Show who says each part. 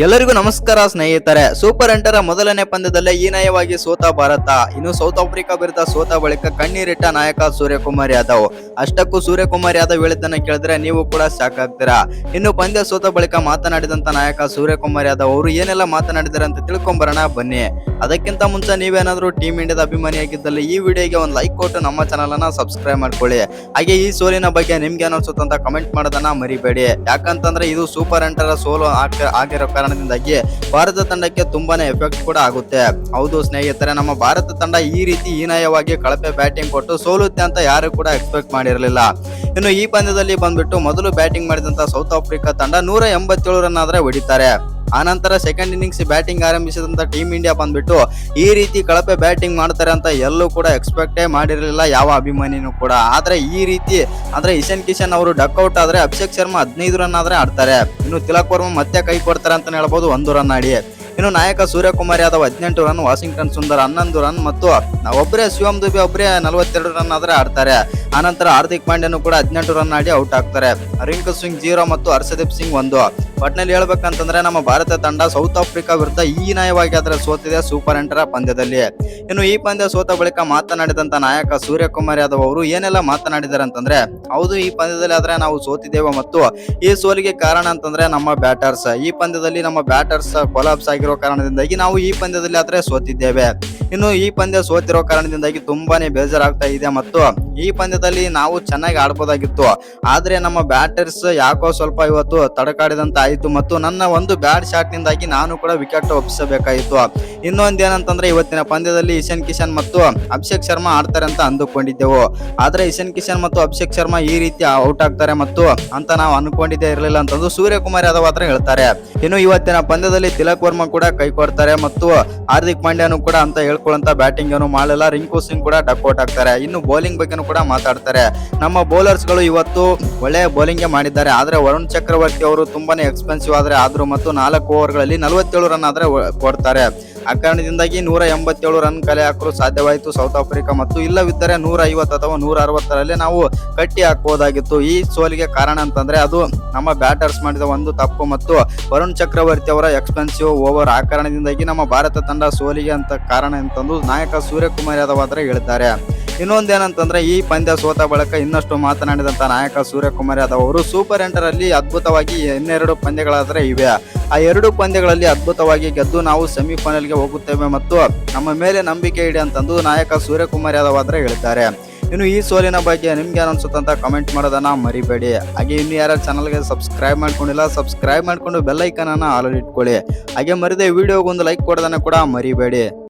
Speaker 1: ಎಲ್ಲರಿಗೂ ನಮಸ್ಕಾರ ಸ್ನೇಹಿತರೆ. ಸೂಪರ್ 8ರ ಮೊದಲನೇ ಪಂದ್ಯದಲ್ಲೇ ಹೀನಾಯವಾಗಿ ಸೋತ ಭಾರತ ಇನ್ನು ಸೌತ್ ಆಫ್ರಿಕಾ ವಿರುದ್ಧ ಸೋತ ಬಳಿಕ ಕಣ್ಣೀರಿಟ್ಟ ನಾಯಕ ಸೂರ್ಯಕುಮಾರ್ ಯಾದವ್. ಅಷ್ಟಕ್ಕೂ ಸೂರ್ಯಕುಮಾರ್ ಯಾದವ್ ಹೇಳಿದ್ದನ್ನ ಕೇಳಿದ್ರೆ ನೀವು ಕೂಡ ಶಾಕ್ ಆಗ್ತೀರಾ. ಇನ್ನು ಪಂದ್ಯ ಸೋತ ಬಳಿಕ ಮಾತನಾಡಿದಂತ ನಾಯಕ ಸೂರ್ಯಕುಮಾರ್ ಯಾದವ್ ಅವರು ಏನೆಲ್ಲ ಮಾತನಾಡಿದ್ದಾರೆ ಅಂತ ತಿಳ್ಕೊಂಬರೋಣ ಬನ್ನಿ. ಅದಕ್ಕಿಂತ ಮುಂಚೆ ನೀವೇನಾದ್ರೂ ಟೀಮ್ ಇಂಡಿಯಾದ ಅಭಿಮಾನಿಯಾಗಿದ್ದಲ್ಲಿ ಈ ವಿಡಿಯೋಗೆ ಒಂದು ಲೈಕ್ ಕೊಟ್ಟು ನಮ್ಮ ಚಾನಲ್ ಅನ್ನ ಸಬ್ಸ್ಕ್ರೈಬ್ ಮಾಡ್ಕೊಳ್ಳಿ. ಹಾಗೆ ಈ ಸೋಲಿನ ಬಗ್ಗೆ ನಿಮ್ಗೆ ಏನಿಸುತ್ತೆ ಅಂತ ಕಮೆಂಟ್ ಮಾಡೋದನ್ನ ಮರಿಬೇಡಿ. ಯಾಕಂತಂದ್ರೆ ಇದು ಸೂಪರ್ 8ರ ಸೋಲು ಆಗಿರೋ ಕಾರಣದಿಂದಾಗಿ ಭಾರತ ತಂಡಕ್ಕೆ ತುಂಬಾನೇ ಎಫೆಕ್ಟ್ ಕೂಡ ಆಗುತ್ತೆ. ಹೌದು ಸ್ನೇಹಿತರೆ, ನಮ್ಮ ಭಾರತ ತಂಡ ಈ ರೀತಿ ಹೀನಾಯವಾಗಿ ಕಳಪೆ ಬ್ಯಾಟಿಂಗ್ ಕೊಟ್ಟು ಸೋಲುತ್ತೆ ಅಂತ ಯಾರು ಕೂಡ ಎಕ್ಸ್ಪೆಕ್ಟ್ ಮಾಡಿರಲಿಲ್ಲ. ಇನ್ನು ಈ ಪಂದ್ಯದಲ್ಲಿ ಬಂದ್ಬಿಟ್ಟು ಮೊದಲು ಬ್ಯಾಟಿಂಗ್ ಮಾಡಿದಂತ ಸೌತ್ ಆಫ್ರಿಕಾ ತಂಡ 187 ರನ್ ಆದ್ರೆ ಹೊಡಿತಾರೆ. ಆನಂತರ ಸೆಕೆಂಡ್ ಇನ್ನಿಂಗ್ಸ್ ಬ್ಯಾಟಿಂಗ್ ಆರಂಭಿಸಿದಂತ ಟೀಮ್ ಇಂಡಿಯಾ ಬಂದ್ಬಿಟ್ಟು ಈ ರೀತಿ ಕಳಪೆ ಬ್ಯಾಟಿಂಗ್ ಮಾಡ್ತಾರೆ ಅಂತ ಎಲ್ಲೂ ಕೂಡ ಎಕ್ಸ್ಪೆಕ್ಟೇ ಮಾಡಿರಲಿಲ್ಲ ಯಾವ ಅಭಿಮಾನಿನೂ ಕೂಡ. ಆದ್ರೆ ಈ ರೀತಿ ಅಂದ್ರೆ ಇಶಾನ್ ಕಿಶನ್ ಅವರು ಡಕ್ಔಟ್ ಆದ್ರೆ ಅಭಿಷೇಕ್ ಶರ್ಮಾ 15 ರನ್ ಆದ್ರೆ ಆಡ್ತಾರೆ. ಇನ್ನು ತಿಲಕ್ ವರ್ಮಾ ಮತ್ತೆ ಕೈ ಕೊಡ್ತಾರೆ ಅಂತ ಹೇಳ್ಬೋದು, 1 ರನ್ ಆಡಿ. ಇನ್ನು ನಾಯಕ Suryakumar Yadav 18 run, Washington Sundar 11 run ಮತ್ತು ಒಬ್ಬರೇ ಶಿವಮ್ ದುಬೆ ಒಬ್ಬರೇ 42 ರನ್ ಆದ್ರೆ ಆಡ್ತಾರೆ. ಆನಂತರ ಹಾರ್ದಿಕ್ ಪಾಂಡ್ಯನು ಕೂಡ 18 ರನ್ ಆಡಿ ಔಟ್ ಆಗ್ತಾರೆ. ರಿಂಕು ಸಿಂಗ್ 0 ಮತ್ತು ಹರ್ಷದೀಪ್ ಸಿಂಗ್ 1. ಒಟ್ನಲ್ಲಿ ಹೇಳ್ಬೇಕಂತಂದ್ರೆ ನಮ್ಮ ಭಾರತ ತಂಡ ಸೌತ್ ಆಫ್ರಿಕಾ ವಿರುದ್ಧ ಹೀನಾಯವಾಗಿ ಆದ್ರೆ ಸೋತಿದೆ ಸೂಪರ್ 8ರ ಪಂದ್ಯದಲ್ಲಿ. ಇನ್ನು ಈ ಪಂದ್ಯ ಸೋತ ಬಳಿಕ ಮಾತನಾಡಿದಂತ ನಾಯಕ ಸೂರ್ಯಕುಮಾರ್ ಯಾದವ್ ಅವರು ಏನೆಲ್ಲ ಮಾತನಾಡಿದ್ದಾರೆ ಅಂತಂದ್ರೆ, ಹೌದು ಈ ಪಂದ್ಯದಲ್ಲಿ ಆದ್ರೆ ನಾವು ಸೋತಿದ್ದೇವೆ ಮತ್ತು ಈ ಸೋಲಿಗೆ ಕಾರಣ ಅಂತಂದ್ರೆ ನಮ್ಮ ಬ್ಯಾಟರ್ಸ್. ಈ ಪಂದ್ಯದಲ್ಲಿ ನಮ್ಮ ಬ್ಯಾಟರ್ಸ್ ಕೊಲಾಪ್ಸ್ ಆಗಿರೋ ಕಾರಣದಿಂದಾಗಿ ನಾವು ಈ ಪಂದ್ಯದಲ್ಲಿ ಆದ್ರೆ ಸೋತಿದ್ದೇವೆ. ಇನ್ನು ಈ ಪಂದ್ಯ ಸೋತಿರೋ ಕಾರಣದಿಂದಾಗಿ ತುಂಬಾನೇ ಬೇಜಾರಾಗ್ತಾ ಇದೆ ಮತ್ತು ಈ ಪಂದ್ಯದಲ್ಲಿ ನಾವು ಚೆನ್ನಾಗಿ ಆಡ್ಬೋದಾಗಿತ್ತು. ಆದ್ರೆ ನಮ್ಮ ಬ್ಯಾಟರ್ಸ್ ಯಾಕೋ ಸ್ವಲ್ಪ ಇವತ್ತು ತಡಕಾಡಿದಂತ ಆಯಿತು ಮತ್ತು ನನ್ನ ಒಂದು ಬ್ಯಾಡ್ ಶಾಟ್ ನಿಂದಾಗಿ ನಾನು ಕೂಡ ವಿಕೆಟ್ ಒಪ್ಪಿಸಬೇಕಾಯಿತು. ಇನ್ನೊಂದೇನಂತಂದ್ರೆ ಇವತ್ತಿನ ಪಂದ್ಯದಲ್ಲಿ ಇಶಾನ್ ಕಿಶನ್ ಮತ್ತು ಅಭಿಷೇಕ್ ಶರ್ಮಾ ಆಡ್ತಾರೆ ಅಂತ ಅಂದುಕೊಂಡಿದ್ದೆವು. ಆದ್ರೆ ಇಶಾನ್ ಕಿಶನ್ ಮತ್ತು ಅಭಿಷೇಕ್ ಶರ್ಮಾ ಈ ರೀತಿ ಔಟ್ ಆಗ್ತಾರೆ ಮತ್ತು ಅಂತ ನಾವು ಅನ್ಕೊಂಡಿದ್ದೇ ಇರಲಿಲ್ಲ ಅಂತಂದು ಸೂರ್ಯಕುಮಾರ್ ಯಾದವ್ ಹತ್ರ ಹೇಳ್ತಾರೆ. ಇನ್ನು ಇವತ್ತಿನ ಪಂದ್ಯದಲ್ಲಿ ತಿಲಕ್ ವರ್ಮಾ ಕೂಡ ಕೈ ಕೊಡ್ತಾರೆ ಮತ್ತು ಹಾರ್ದಿಕ್ ಪಾಂಡ್ಯನು ಕೂಡ ಅಂತ ಹೇಳ್ಕೊಳ್ಳಂತ ಬ್ಯಾಟಿಂಗ್ ಏನು ಮಾಡಲಿಲ್ಲ. ರಿಂಕು ಸಿಂಗ್ ಕೂಡ ಡಕ್ಔಟ್ ಆಗ್ತಾರೆ. ಇನ್ನು ಬೌಲಿಂಗ್ ಬಗ್ಗೆನೂ ಕೂಡ ಮಾತಾಡ್ತಾರೆ. ನಮ್ಮ ಬೌಲರ್ಸ್ ಗಳು ಇವತ್ತು ಒಳ್ಳೆಯ ಬೌಲಿಂಗ್ ಮಾಡಿದ್ದಾರೆ. ಆದ್ರೆ ವರುಣ್ ಚಕ್ರವರ್ತಿ ಅವರು ತುಂಬಾನೇ ಎಕ್ಸ್ಪೆನ್ಸಿವ್ ಆದ್ರೂ ಮತ್ತು 4 ಓವರ್ಗಳಲ್ಲಿ 47 ರನ್ ಆದ್ರೆ ಕೊಡ್ತಾರೆ. ಆ ಕಾರಣದಿಂದಾಗಿ 187 ರನ್ ಕಲೆ ಹಾಕಲು ಸಾಧ್ಯವಾಯಿತು ಸೌತ್ ಆಫ್ರಿಕಾ ಮತ್ತು ಇಲ್ಲವಿದ್ದರೆ 150 ಅಥವಾ 160ರಲ್ಲಿ ನಾವು ಕಟ್ಟಿ ಹಾಕಬಹುದಾಗಿತ್ತು. ಈ ಸೋಲಿಗೆ ಕಾರಣ ಅಂತಂದ್ರೆ ಅದು ನಮ್ಮ ಬ್ಯಾಟರ್ಸ್ ಮಾಡಿದ ಒಂದು ತಪ್ಪು ಮತ್ತು ವರುಣ್ ಚಕ್ರವರ್ತಿ ಅವರ ಎಕ್ಸ್ಪೆನ್ಸಿವ್ ಓವರ್. ಆ ಕಾರಣದಿಂದಾಗಿ ನಮ್ಮ ಭಾರತ ತಂಡ ಸೋಲಿಗೆ ಅಂತ ಕಾರಣ ಅಂತಂದು ನಾಯಕ ಸೂರ್ಯಕುಮಾರ್ ಯಾದವ್ ಆದ್ರೆ ಹೇಳಿದ್ದಾರೆ. ಇನ್ನೊಂದೇನಂತಂದ್ರೆ ಈ ಪಂದ್ಯ ಸೋತ ಬಳಿಕ ಇನ್ನಷ್ಟು ಮಾತನಾಡಿದಂತ ನಾಯಕ ಸೂರ್ಯಕುಮಾರ್ ಯಾದವ್ ಅವರು ಸೂಪರ್ 8ರಲ್ಲಿ ಅದ್ಭುತವಾಗಿ 12 ಪಂದ್ಯಗಳಾದ್ರೆ ಇವೆ. ಆ 2 ಪಂದ್ಯಗಳಲ್ಲಿ ಅದ್ಭುತವಾಗಿ ಗೆದ್ದು ನಾವು ಸೆಮಿಫೈನಲ್ಗೆ ಹೋಗುತ್ತೇವೆ ಮತ್ತು ನಮ್ಮ ಮೇಲೆ ನಂಬಿಕೆ ಇಡಿ ಅಂತಂದು ನಾಯಕ ಸೂರ್ಯಕುಮಾರ್ ಯಾದವ್ ಆದ್ರೆ ಹೇಳಿದ್ದಾರೆ. ಇನ್ನು ಈ ಸೋಲಿನ ಬಗ್ಗೆ ನಿಮ್ಗೆ ಅನ್ಸುತ್ತೆ ಅಂತ ಕಮೆಂಟ್ ಮಾಡೋದನ್ನ ಮರಿಬೇಡಿ. ಹಾಗೆ ಇನ್ನು ಯಾರು ಚಾನಲ್ಗೆ ಸಬ್ಸ್ಕ್ರೈಬ್ ಮಾಡ್ಕೊಂಡಿಲ್ಲ ಸಬ್ಸ್ಕ್ರೈಬ್ ಮಾಡ್ಕೊಂಡು ಬೆಲ್ ಐಕನ್ ಅನ್ನ ಆಲ್ ಇಟ್ಕೊಳ್ಳಿ. ಹಾಗೆ ಮರಿದೆ ವಿಡಿಯೋಗೊಂದು ಲೈಕ್ ಕೊಡೋದನ್ನ ಕೂಡ ಮರಿಬೇಡಿ.